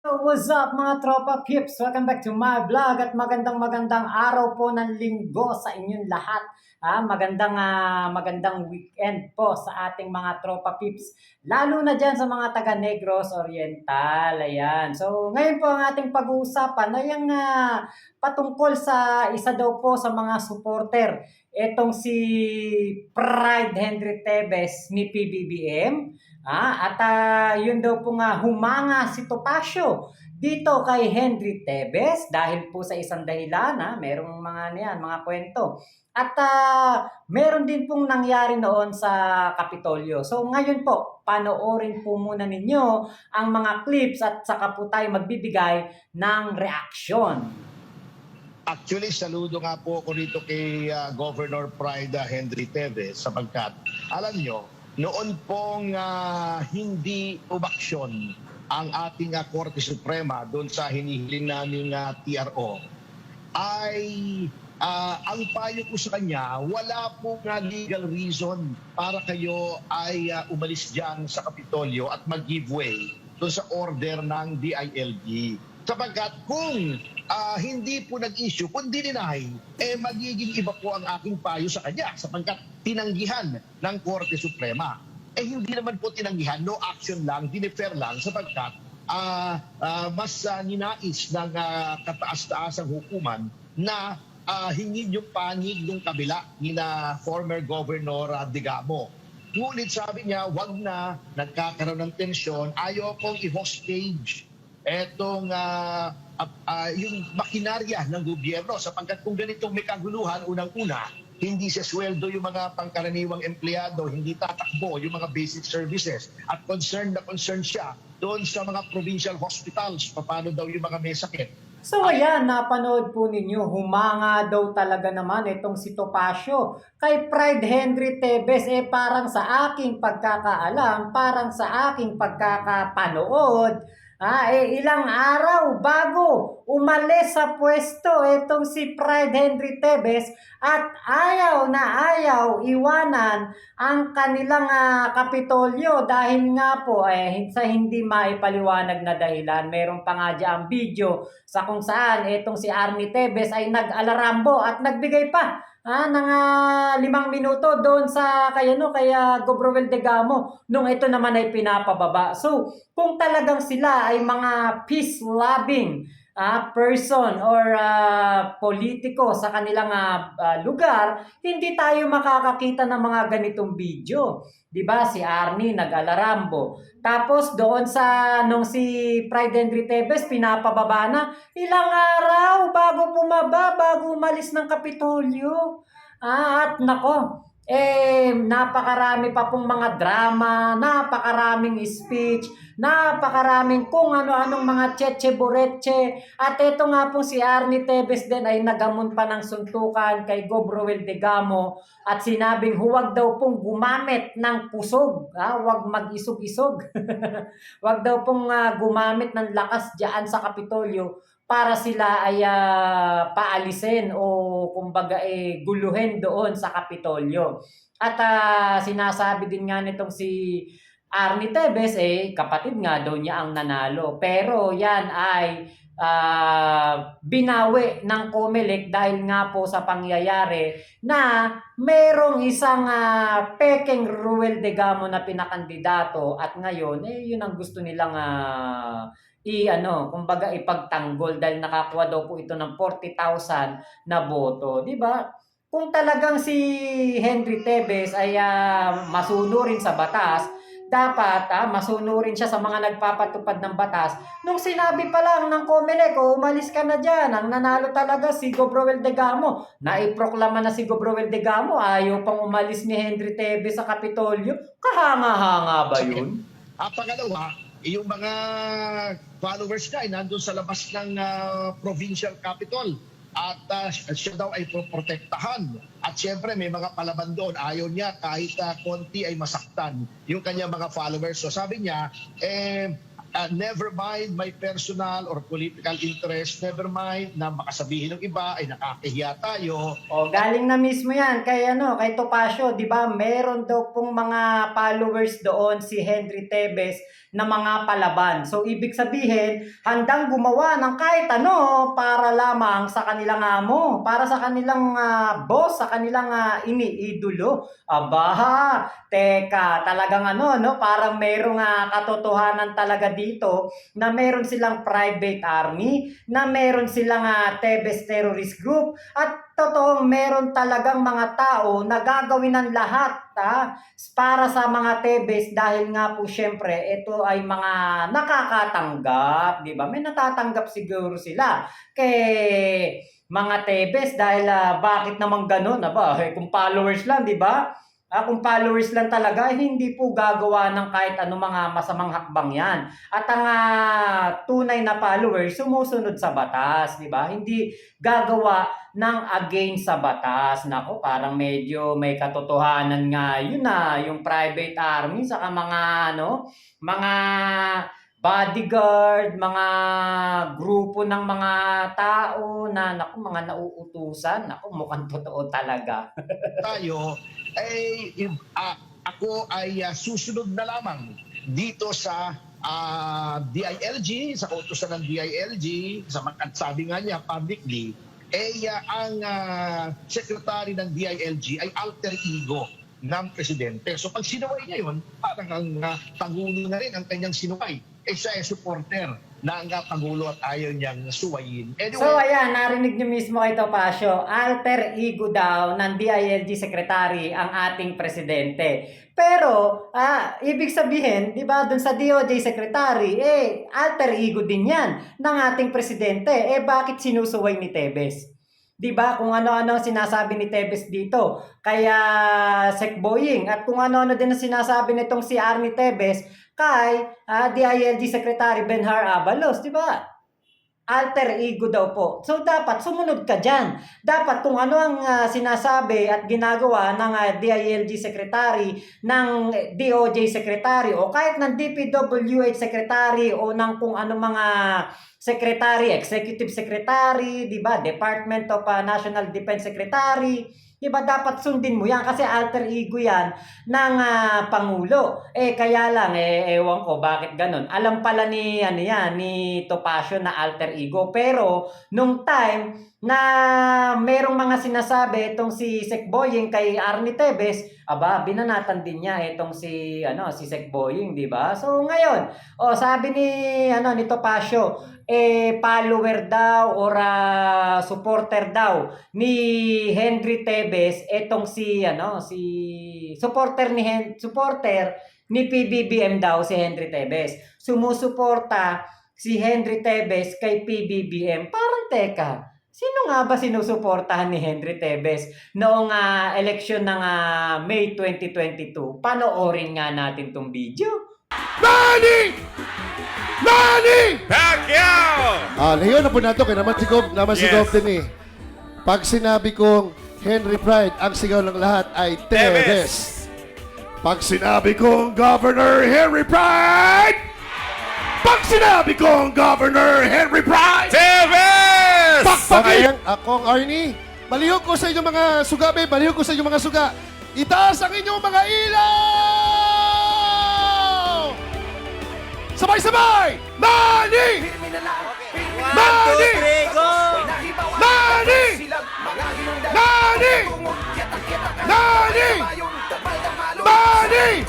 So, what's up mga tropa pips? Welcome back to my vlog at magandang araw po ng linggo sa inyong lahat. Magandang weekend po sa ating mga tropa pips. Lalo na dyan sa mga taga Negros Oriental. Ayan. So ngayon po ang ating pag-uusapan ay yung patungkol sa isa daw po sa mga supporter. Etong si Pride Henry Tebes ni PBBM. Yun daw po nga humanga si Topacio dito kay Henry Tebes dahil po sa isang dahilan, merong mga kwento. Meron din pong nangyari noon sa Kapitolyo. So ngayon po, panoorin po muna ninyo ang mga clips at saka po tayo magbibigay ng reaksyon. Actually, saludo nga po ako rito kay Governor Pride Henry Tebes sapagkat, alam nyo, noon pong hindi umaksyon ang ating Korte Suprema doon sa hinihiling naming TRO, ay ang payo ko sa kanya, wala pong legal reason para kayo ay umalis dyan sa Kapitolyo at mag-give way doon sa order ng DILG. Sapagkat kung hindi po nag-issue, kung dinay, magiging iba po ang aking payo sa kanya sapagkat tinanggihan ng Korte Suprema. Hindi naman po tinanggihan, no action lang, dinefer lang sapagkat mas ninais ng kataas-taasang hukuman na hingin yung panig ng kabila ni na former Governor Digamo. Ngunit sabi niya, wag na, nagkakaroon ng tensyon, ayaw kong i-hostage etong yung makinarya ng gobyerno sapagkat kung ganitong may kaguluhan, unang-una, hindi sa sweldo yung mga pangkaraniwang empleyado, hindi tatakbo yung mga basic services. At concerned na concerned siya doon sa mga provincial hospitals, paano daw yung mga may sakit. So ayan, napanood po ninyo, humanga daw talaga naman itong si Topacio kay Pride Henry Tebes. Parang sa aking pagkakaalam, parang sa aking pagkakapanood, ilang araw bago umalis sa pwesto itong si Pride Henry Tebes at ayaw iwanan ang kanilang Kapitolyo dahil nga po sa hindi maipaliwanag na dahilan. Meron pa nga dyan video sa kung saan itong si Arnie Tebes ay nag-alarambo at nagbigay pa ng 5 minuto doon sa kaya Gobrowel Degamo nung ito naman ay pinapababa. So, kung talagang sila ay mga peace-loving person or politiko sa kanilang lugar, hindi tayo makakakita ng mga ganitong video. 'Di ba? Si Arnie nag-alarambo. Tapos doon sa nung si Pride Henry Tebes pinapababa na ilang araw bago bago umalis ng Kapitolyo. At nako, napakarami pa pong mga drama, napakaraming speech, napakaraming kung ano-anong mga tsetche-boretche. At ito nga po si Arnie Tebes din ay nagamon pa ng suntukan kay Gobrowel Degamo at sinabing huwag daw pong gumamit ng pusog, huwag mag-isog-isog. Huwag daw pong gumamit ng lakas diyan sa Kapitolyo para sila ay paalisin o kumbaga guluhin doon sa Kapitolyo. At sinasabi din nga nitong si Arnie Tebes, kapatid nga daw niya ang nanalo. Pero yan ay binawi ng COMELEC dahil nga po sa pangyayari na merong isang pekeng Ruel Degamo na pinakandidato at ngayon, yun ang gusto nilang kumbaga ipagtanggol dahil nakakuha daw po ito ng 40,000 na boto, 'di ba? Kung talagang si Henry Tebes ay masunurin sa batas, dapat masunurin siya sa mga nagpapatupad ng batas. Nung sinabi pa lang ng COMELEC, umalis ka na diyan, ang nanalo talaga si Gobrowel Degamo. Naiproklama na si Gobrowel Degamo, ayaw pang umalis ni Henry Tebes sa Kapitolyo. Kahanga-hanga ba 'yun? Pangalawa, yung mga followers niya ay nandun sa labas ng provincial capital at siya daw ay protektahan. At siyempre may mga palaban doon. Ayaw niya kahit konti ay masaktan yung kanyang mga followers. So sabi niya, never mind my personal or political interest, never mind na makasabihin ng iba ay nakakahiya tayo. O, galing na mismo yan kay Topacio, di ba? Meron daw pong mga followers doon si Henry Tebes na mga palaban. So, ibig sabihin, handang gumawa ng kahit ano para lamang sa kanilang amo, para sa kanilang boss, sa kanilang iniidolo. Aba, teka, talagang parang merong katotohanan talaga dito na meron silang private army, na meron silang Tebes Terrorist Group, at totoong meron talagang mga tao na gagawin ng lahat para sa mga Tebes dahil nga po syempre ito ay mga nakakatanggap, di ba? May natatanggap siguro sila kay mga Tebes dahil bakit naman ganun? Aba, kung followers lang, di ba? Kung followers lang talaga, hindi po gagawa ng kahit ano mga masamang hakbang yan. At ang tunay na followers, sumusunod sa batas, di ba? Hindi gagawa ng against sa batas. Nako, parang medyo may katotohanan nga yun yung private army, saka mga bodyguard, mga grupo ng mga tao na, mga nauutusan. Naku, mukhang totoo talaga. Tayo ako ay susunod na lamang dito sa DILG, sa utusan ng DILG, at sabi nga niya publicly, ang secretary ng DILG ay alter ego ng presidente. So pag sinuway niya yun, parang ang pangulo na rin ang kanyang sinuway. Siya ay supporter ng pangulo at ayaw niyang suwayin. Anyway, So ayan, narinig niyo mismo kay Topacio, alter ego daw ng DILG Secretary ang ating presidente. Pero, ibig sabihin, di ba, dun sa DOJ Secretary, alter ego din yan ng ating presidente. Bakit sinusuway ni Tebes? Di ba, kung ano-ano ang sinasabi ni Tebes dito, kaya Sec Boying, at kung ano-ano din ang sinasabi nitong si Arnie Tebes kay DILG Secretary Benhar Abalos, di ba? Alter ego daw po. So, dapat sumunod ka dyan. Dapat kung ano ang sinasabi at ginagawa ng DILG Secretary, ng DOJ Secretary, o kahit ng DPWH Secretary, o ng kung ano mga Secretary, Executive Secretary, di ba? Department of National Defense Secretary, di ba? Dapat sundin mo yan kasi alter ego yan ng Pangulo. Kaya lang, ewan ko bakit ganun. Alam pala ni Topacio na alter ego. Pero, nung time na merong mga sinasabi itong si Sec Boying kay Arnie Tebes, binanatan din niya itong si Sec Boying, di ba? So, ngayon, sabi ni Topacio, follower daw or supporter daw ni Henry Tebes etong si supporter ni PBBM daw si Henry Tebes. Sumusuporta si Henry Tebes kay PBBM. Parang teka, sino nga ba sinusuportahan ni Henry Tebes noong eleksyon ng May 2022? Panoorin nga natin tong video. Manny! Pacquiao! Ngayon na po nato kay naman si Gov din eh. Pag sinabi kong Henry Pride, ang sigaw ng lahat ay Tebes. Pag sinabi kong Governor Henry Pride! Pag sinabi kong Governor Henry Pride! Tebes! Pakpakin! Akong Arnie, balihog ko sa inyong mga suga, babe. Balihog ko sa inyong mga suga. Itaas ang inyong mga ilaw! Sabay-sabay! Manny! Manny! Manny! Manny! Manny! Manny!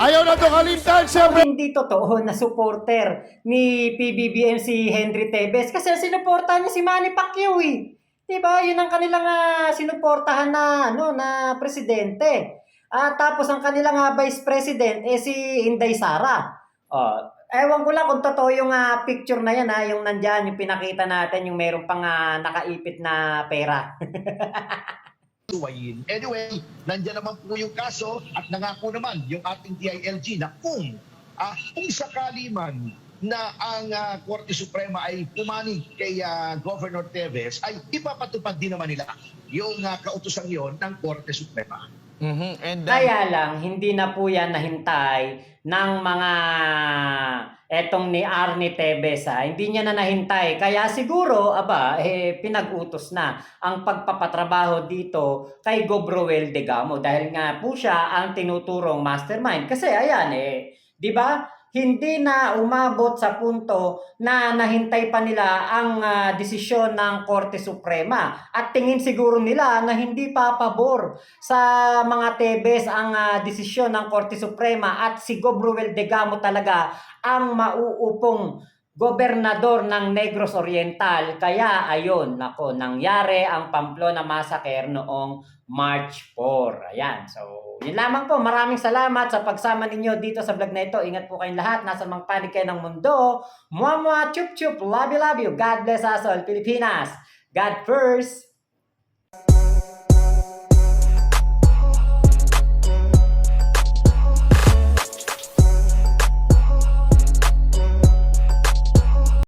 Ayaw na to kalimtan, siyempre. Hindi totoo na supporter ni PBBM si Henry Tebes kasi ang sinuportahan niya si Manny Pacquiao eh. Diba? Yun ang kanilang sinuportahan na presidente. Tapos ang kanilang vice president si Inday Sara. Ewan ko lang kung totoo yung picture na yan yung nandyan, yung pinakita natin, yung meron pang nakaipit na pera. suwayin. Anyway, nandiyan naman po yung kaso at nangako naman yung ating DILG na kung sakali man na ang Korte Suprema ay pumanig kay Governor Tebes, ay ipapatupad din naman nila yung kautusan yon ng Korte Suprema. And Kaya lang, hindi na po yan nahintay ng mga etong ni Arnie Tevez, hindi niya na nahintay. Kaya siguro, pinag-utos na ang pagpapatrabaho dito kay Gobroel Degamo dahil nga po siya ang tinuturong mastermind. Kasi ayan di ba? Hindi na umabot sa punto na nahintay pa nila ang desisyon ng Korte Suprema. At tingin siguro nila na hindi papabor sa mga Tebes ang desisyon ng Korte Suprema at si Gobroel Degamo talaga ang mauupong gobernador ng Negros Oriental. Kaya ayun, nangyari ang Pamplona Massacre noong March 4. Ayan, so yun lamang po. Maraming salamat sa pagsama ninyo dito sa vlog na ito. Ingat po kayong lahat. Nasa mga panig kayo ng mundo. Mwah mwah, chup chup, love you, love you. God bless us all, Pilipinas. God first.